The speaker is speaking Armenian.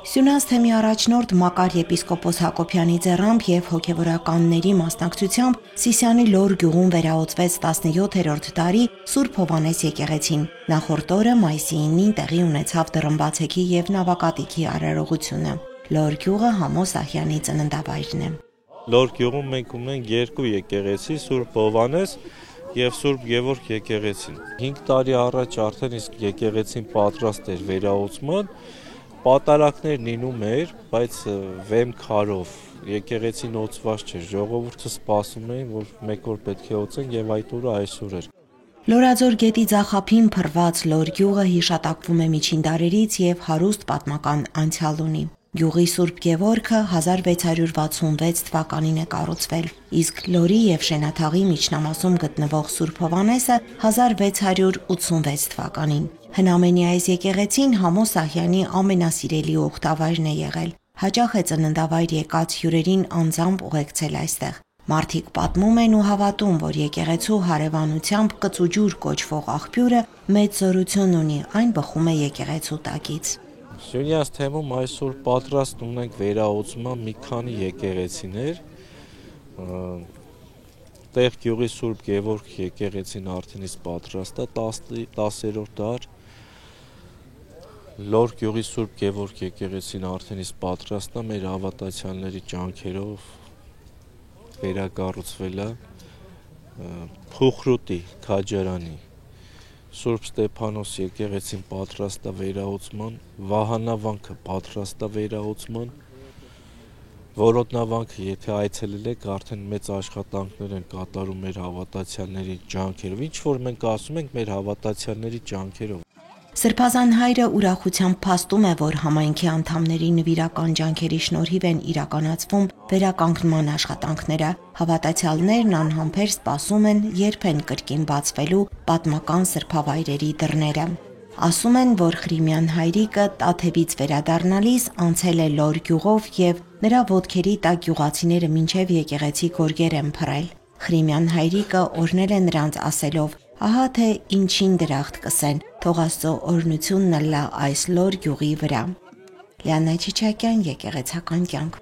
Սյունյաց թեմի առաջնորդ Մակար եպիսկոպոս Հակոբյանի ձեռամբ եւ հոգեվորականների մասնակցությամբ Սիսիանի Լոր գյուղում վերահոսվեց 17-րդ տարի Սուրբ Հովհաննես եկեղեցին։ Նախորդ օրը մայիսի 9-ին տեղի ունեցավ Դռնբացեքի եւ Նավակատիքի արարողությունը։ Լոր գյուղը Համո Սահյանի ծննդավայրն է։ Լոր գյուղում մենք ունենք երկու եկեղեցի՝ Սուրբ Հովհաննես եւ Սուրբ Գևորգ եկեղեցին։ 5 տարի առաջ արդեն իսկ եկեղեցին պատրաստ էր վերահոսման։ Պատարակներն ինում էր, բայց վեմ քարով եկեղեցին օծված չէր, ժողովուրդը սպասում էին, որ մեկ օր պետք է օծեն եւ այդ օրը այսօր էր։ Լորաձոր գետի ձախափին փռված Լոր գյուղը հիշատակվում է միջին դարերից եւ հարուստ պատմական անցյալ ունի։ Գյուղի Սուրբ Գևորգը 1666 թվականին է կառուցվել, իսկ Լորի եւ Շենաթաղի միջնամասում գտնվող Սուրբ Հովհաննեսը 1686 թվականին։ Հնամենի այս եկեղեցին Համո Սահյանի ամենասիրելի ուխտավայրն է եղել։ Հաճախ է ծննդավայր եկած հյուրերին անձամբ ուղեկցել այստեղ։ Մարդիկ պատմում են ու հավատում, որ եկեղեցու հարևանությամբ Կծուջուր կոչվող աղբյուրը մեծ զորություն ունի, այն բխում է եկեղեցու տակից։ Սյունյաց թեմում այսօր պատրաստ ունենք վերահոսման մի քանի եկեղեցիներ։ Տեղ գյուղի Սուրբ Գևորգ եկեղեցին արդեն իսկ պատրաստ է 10-րդ դար։ Լոր գյուղի Սուրբ Գևորգ եկեղեցին արդեն իսկ պատրաստ է, մեր հավատացյալների ջանքերով վերակառուցվել է։ Փուխրուտի Քաջարանի Սուրբ Ստեփանոս եկեղեցին պատրաստ է վերահոսման, Վահանավանքը պատրաստ է վերահոսման, Որոտնավանքը եթե այցելել եք, արդեն մեծ աշխատանքներ են կատարում մեր հավատացյալների ջանքերով, ինչ որ մենք ասում ենք մեր հավատացյալների ջանքերով։ Սրբազան հայրը ուրախությամբ փաստում է, որ համայնքի անդամների նվիրական ջանքերի շնորհիվ են իրականացվում վերականգնման աշխատանքները։ Հավատացյալներն անհամբեր սպասում են, երբ են կրկին բացվելու պատմական սրբավայրերի դռները։ Ասում են, որ Ղրիմյան հայրիկը Տաթևից վերադառնալիս անցել է Լոր գյուղով եւ նրա ոտքերի տակ գյուղացիները մինչեւ եկեղեցի գորգեր են փռել։ Ղրիմյան հայրիկը օրհնել է նրանց ասելով. «Ահա թե ինչին դրախտ կսեն, թող Աստծո օրհնությունն լա այս Լոր գյուղի վրա»։ Լիաննա Չիչակյան, եկեղեցական կյանք։